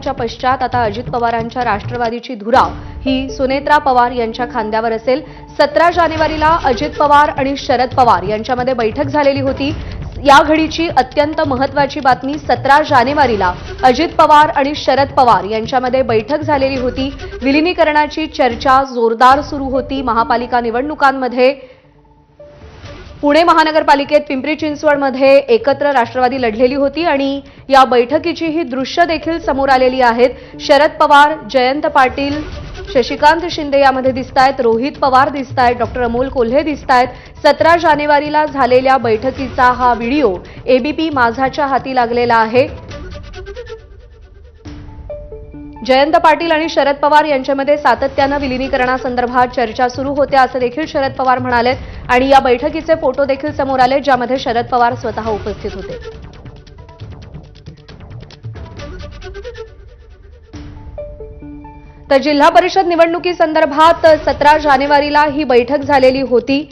च्या पश्चात आता अजित पवारांच्या राष्ट्रवादीची धुरा ही सुनेत्रा पवार यांच्या खांद्यावर असेल। 17 जानेवारीला अजित पवार आणि शरद पवार यांच्यामध्ये बैठक झालेली होती। या घडीची अत्यंत महत्त्वाची बातमी, 17 जानेवारीला अजित पवार आणि शरद पवार यांच्यामध्ये बैठक झालेली होती। विलीनीकरणाची चर्चा जोरदार सुरू होती। महापालिका निवडणुकांमध्ये पुणे महानगरपालिकेत पिंपरी चिंचवडमध्ये एकत्र राष्ट्रवादी लढलेली होती आणि या बैठकीची ही दृश्य देखील समोर आलेली आहेत। शरद पवार, जयंत पाटील, शशिकांत शिंदे यामध्ये दिसतायत, रोहित पवार दिसतायत, डॉक्टर अमोल कोल्हे दिसतायत। 17 जानेवारीला झालेल्या बैठकीचा हा व्हिडिओ एबीपी माझाच्या हाती लागलेला आहे। जयंत पाटील आणि शरद पवार यांच्यामध्ये सातत्याने विलीनीकरणासंदर्भात चर्चा सुरू होते असं देखील शरद पवार म्हणाले आणि या बैठकीचे फोटो देखील समोर आले ज्यामध्ये शरद पवार स्वतः उपस्थित होते। तर जिल्हा परिषद निवडणुकीसंदर्भात 17 जानेवारीला ही बैठक झालेली होती।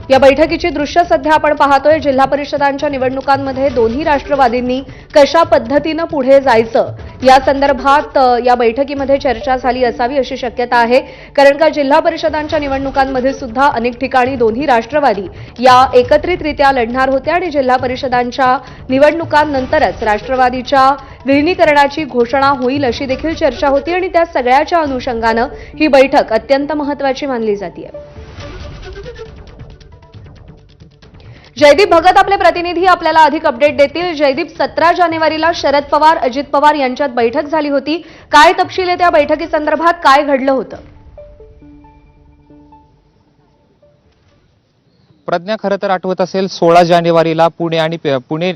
या बैठकीची दृश्य सध्या आपण पाहतोय। जिल्हा परिषदांच्या निवडणुकांमध्ये दोन्ही राष्ट्रवादींनी कशा पद्धतीने पुढे जायचं या संदर्भात या बैठकीमध्ये चर्चा झाली असावी अशी शक्यता आहे, कारण का जिल्हा परिषदांच्या निवडणुकांमध्ये सुद्धा अनेक ठिकाणी दोन्ही राष्ट्रवादी या एकत्रितरित्या लढणार होत्या आणि जिल्हा परिषदांच्या निवडणुकांनंतरच राष्ट्रवादीच्या विलीनीकरणाची घोषणा होईल अशी देखील चर्चा होती आणि त्या सगळ्याच्या अनुषंगाने ही बैठक अत्यंत महत्त्वाची मानली जाते। जयदीप भगत आपले प्रतिनिधी आपल्याला अधिक अपडेट देतील। जयदीप, 17 जानेवारीला शरद पवार अजित पवार यांच्यात बैठक झाली होती, काय तपशील आहे त्या बैठकीसंदर्भात, काय घडलं होतं? प्रज्ञा, खरं तर आठवत असेल 16 जानेवारीला पुणे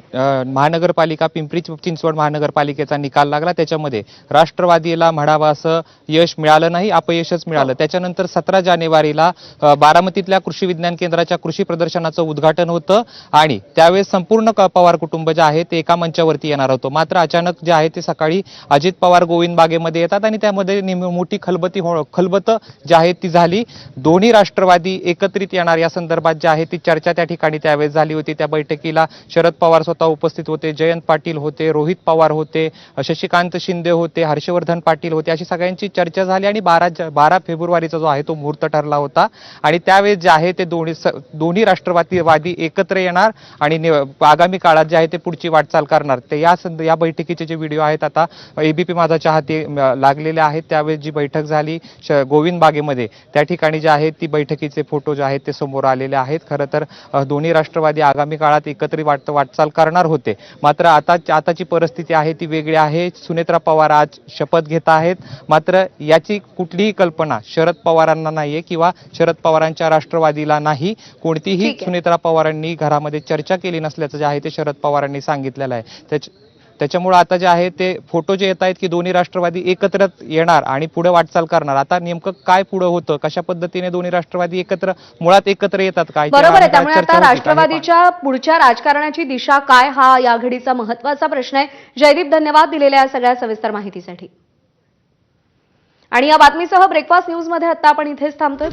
महानगरपालिका पिंपरी चिंचवड महानगरपालिकेचा निकाल लागला। त्याच्यामध्ये राष्ट्रवादीला म्हणावं असं यश मिळालं नाही, अपयशच मिळालं। त्याच्यानंतर 17 जानेवारीला बारामतीतल्या कृषी विज्ञान केंद्राच्या कृषी प्रदर्शनाचं उद्घाटन होतं आणि त्यावेळेस संपूर्ण पवार कुटुंब जे आहे ते एका मंचावरती येणार होतं। मात्र अचानक जे आहे ते सकाळी अजित पवार गोविंद बागेमध्ये येतात आणि त्यामध्ये मोठी खलबत जी आहे ती झाली। दोन्ही राष्ट्रवादी एकत्रित येणार या संदर्भात जे ती चर्चा त्या ठिकाणी त्यावेळेस झाली होती। त्या बैठकीला शरद पवार स्वतः उपस्थित होते, जयंत पाटील होते, रोहित पवार होते, शशिकांत शिंदे होते, हर्षवर्धन पाटील होते, अशी सगळ्यांची चर्चा झाली आणि 12 फेब्रुवारीचा जो आहे तो मुहूर्त ठरला होता आणि त्यावेळेस जे आहे ते दोन्ही राष्ट्रवादी एकत्र येणार आणि आगामी काळात जे आहे ते पुढची वाटचाल करणार। ते या बैठकीचे जे व्हिडिओ आहेत आता एबीपी माझाच्या हाती लागलेले आहेत। त्यावेळेस जी बैठक झाली गोविंद बागेमध्ये, त्या ठिकाणी जे आहे ती बैठकीचे फोटो जे आहेत ते समोर आलेले आहेत। खरं तर दोन्ही राष्ट्रवादी आगामी काळात एकत्रित वाटचाल करणार होते, मात्र आताची परिस्थिती आहे ती वेगळी आहे। सुनेत्रा पवार आज शपथ घेत आहेत, मात्र याची कुठलीही कल्पना शरद पवारांना नाहीये किंवा शरद पवारांच्या राष्ट्रवादीला नाही। कोणतीही सुनेत्रा पवारांनी घरामध्ये चर्चा केली नसल्याचं जे आहे ते शरद पवारांनी सांगितलेलं आहे। त्याच्यामुळे आता जे आहे ते फोटो जे येत आहेत की दोन्ही राष्ट्रवादी एकत्र येणार आणि पुढे वाटचाल करणार। आता नेमकं काय पुढे होतं, कशा पद्धतीने दोन्ही राष्ट्रवादी एकत्र येतात काय, बरोबर आहे। त्यामुळे आता राष्ट्रवादीच्या पुढच्या राजकारणाची दिशा काय हा या घडीचा महत्त्वाचा प्रश्न आहे। जयदीप, धन्यवाद दिलेल्या सगळ्या सविस्तर माहितीसाठी। आणि या बातमीसह ब्रेकफास्ट न्यूज मध्ये आता आपण इथेच थांबतोय।